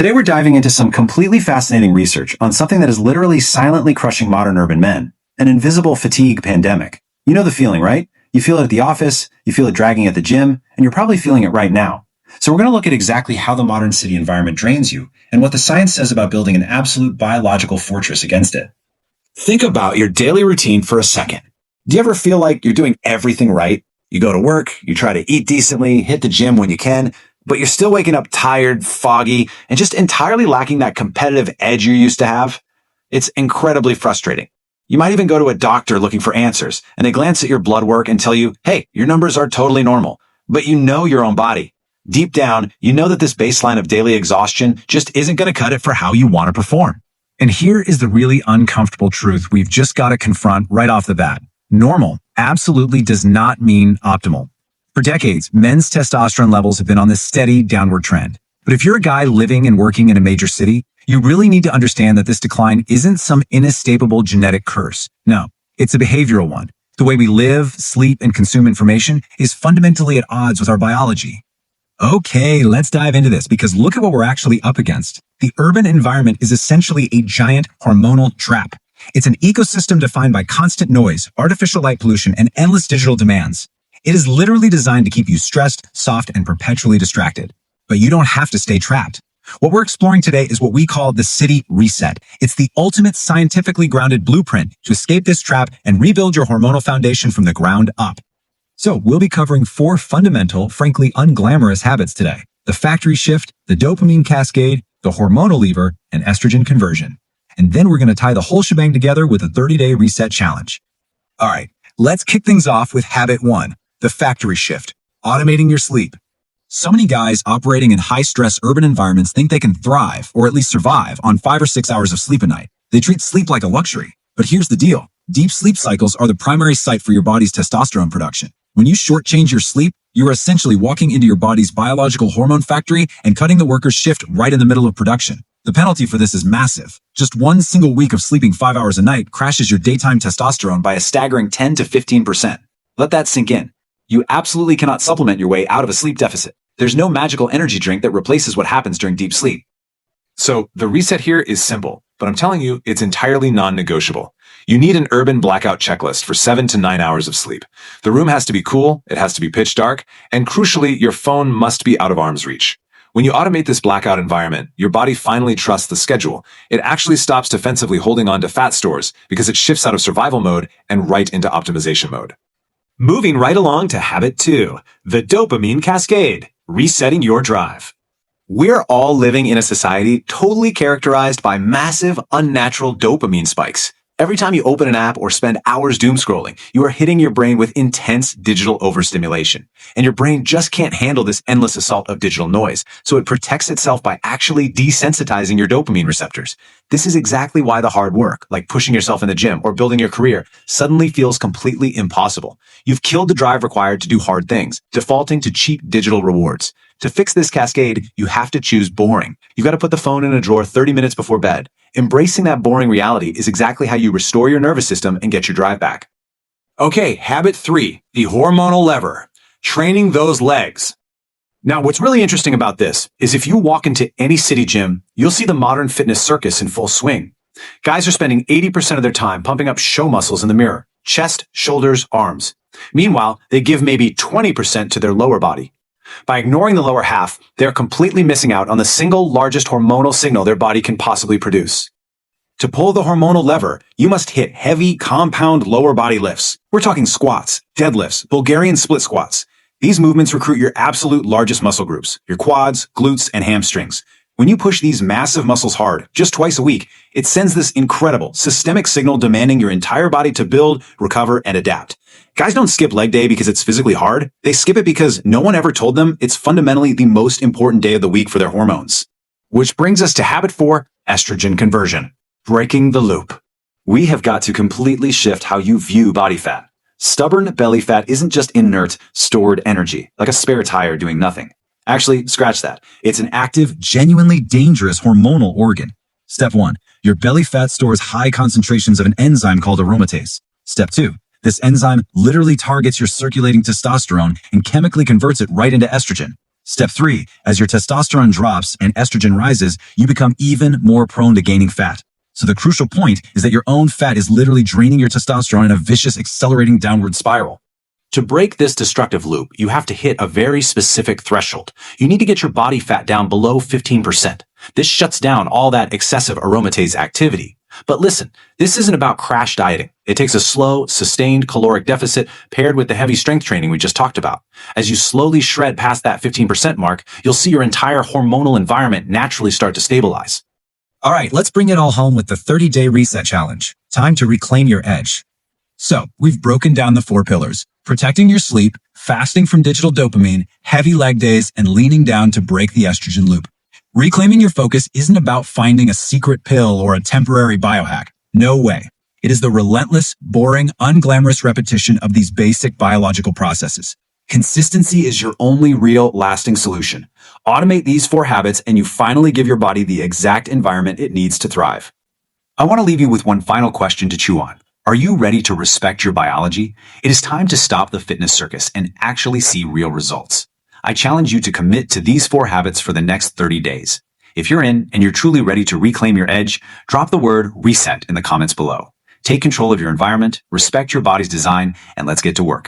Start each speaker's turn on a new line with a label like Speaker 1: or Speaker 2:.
Speaker 1: Today we're diving into some completely fascinating research on something that is literally silently crushing modern urban men, an invisible fatigue pandemic. You know the feeling, right? You feel it at the office, you feel it dragging at the gym, and you're probably feeling it right now. So we're going to look at exactly how the modern city environment drains you, and what the science says about building an absolute biological fortress against it. Think about your daily routine for a second. Do you ever feel like you're doing everything right? You go to work, you try to eat decently, hit the gym when you can, but you're still waking up tired, foggy, and just entirely lacking that competitive edge you used to have? It's incredibly frustrating. You might even go to a doctor looking for answers, and they glance at your blood work and tell you, hey, your numbers are totally normal. But you know your own body. Deep down, you know that this baseline of daily exhaustion just isn't going to cut it for how you want to perform. And here is the really uncomfortable truth we've just got to confront right off the bat. Normal absolutely does not mean optimal. For decades, men's testosterone levels have been on this steady downward trend. But if you're a guy living and working in a major city, you really need to understand that this decline isn't some inescapable genetic curse. No, it's a behavioral one. The way we live, sleep, and consume information is fundamentally at odds with our biology. Okay, let's dive into this because look at what we're actually up against. The urban environment is essentially a giant hormonal trap. It's an ecosystem defined by constant noise, artificial light pollution, and endless digital demands. It is literally designed to keep you stressed, soft, and perpetually distracted. But you don't have to stay trapped. What we're exploring today is what we call the city reset. It's the ultimate scientifically grounded blueprint to escape this trap and rebuild your hormonal foundation from the ground up. So we'll be covering 4 fundamental, frankly unglamorous habits today: the factory shift, the dopamine cascade, the hormonal lever, and estrogen conversion. And then we're going to tie the whole shebang together with a 30-day reset challenge. All right, let's kick things off with habit 1, the factory shift, automating your sleep. So many guys operating in high-stress urban environments think they can thrive, or at least survive, on 5 or 6 hours of sleep a night. They treat sleep like a luxury. But here's the deal. Deep sleep cycles are the primary site for your body's testosterone production. When you shortchange your sleep, you're essentially walking into your body's biological hormone factory and cutting the worker's shift right in the middle of production. The penalty for this is massive. Just one single week of sleeping 5 hours a night crashes your daytime testosterone by a staggering 10 to 15%. Let that sink in. You absolutely cannot supplement your way out of a sleep deficit. There's no magical energy drink that replaces what happens during deep sleep. So the reset here is simple, but I'm telling you, it's entirely non-negotiable. You need an urban blackout checklist for 7 to 9 hours of sleep. The room has to be cool, it has to be pitch dark, and crucially, your phone must be out of arm's reach. When you automate this blackout environment, your body finally trusts the schedule. It actually stops defensively holding on to fat stores because it shifts out of survival mode and right into optimization mode. Moving right along to habit 2, the dopamine cascade, resetting your drive. We're all living in a society totally characterized by massive, unnatural dopamine spikes. Every time you open an app or spend hours doom scrolling, you are hitting your brain with intense digital overstimulation. And your brain just can't handle this endless assault of digital noise, so it protects itself by actually desensitizing your dopamine receptors. This is exactly why the hard work, like pushing yourself in the gym or building your career, suddenly feels completely impossible. You've killed the drive required to do hard things, defaulting to cheap digital rewards. To fix this cascade, you have to choose boring. You've got to put the phone in a drawer 30 minutes before bed. Embracing that boring reality is exactly how you restore your nervous system and get your drive back. Okay, habit 3, the hormonal lever, training those legs. Now, what's really interesting about this is if you walk into any city gym, you'll see the modern fitness circus in full swing. Guys are spending 80% of their time pumping up show muscles in the mirror, chest, shoulders, arms. Meanwhile, they give maybe 20% to their lower body. By ignoring the lower half, they're completely missing out on the single largest hormonal signal their body can possibly produce. To pull the hormonal lever, you must hit heavy, compound lower body lifts. We're talking squats, deadlifts, Bulgarian split squats. These movements recruit your absolute largest muscle groups, your quads, glutes, and hamstrings. When you push these massive muscles hard, just twice a week, it sends this incredible, systemic signal demanding your entire body to build, recover, and adapt. Guys don't skip leg day because it's physically hard. They skip it because no one ever told them it's fundamentally the most important day of the week for their hormones. Which brings us to habit 4, estrogen conversion. Breaking the loop. We have got to completely shift how you view body fat. Stubborn belly fat isn't just inert, stored energy, like a spare tire doing nothing. Actually, scratch that. It's an active, genuinely dangerous hormonal organ. Step 1. Your belly fat stores high concentrations of an enzyme called aromatase. Step 2. This enzyme literally targets your circulating testosterone and chemically converts it right into estrogen. Step 3. As your testosterone drops and estrogen rises, you become even more prone to gaining fat. So the crucial point is that your own fat is literally draining your testosterone in a vicious, accelerating downward spiral. To break this destructive loop, you have to hit a very specific threshold. You need to get your body fat down below 15%. This shuts down all that excessive aromatase activity. But listen, this isn't about crash dieting. It takes a slow, sustained caloric deficit paired with the heavy strength training we just talked about. As you slowly shred past that 15% mark, you'll see your entire hormonal environment naturally start to stabilize.
Speaker 2: All right, let's bring it all home with the 30-day reset challenge. Time to reclaim your edge. So, we've broken down the 4 pillars: protecting your sleep, fasting from digital dopamine, heavy leg days, and leaning down to break the estrogen loop. Reclaiming your focus isn't about finding a secret pill or a temporary biohack. No way. It is the relentless, boring, unglamorous repetition of these basic biological processes.
Speaker 1: Consistency is your only real, lasting solution. Automate these 4 habits and you finally give your body the exact environment it needs to thrive. I want to leave you with one final question to chew on. Are you ready to respect your biology? It is time to stop the fitness circus and actually see real results. I challenge you to commit to these 4 habits for the next 30 days. If you're in and you're truly ready to reclaim your edge, drop the word reset in the comments below. Take control of your environment, respect your body's design, and let's get to work.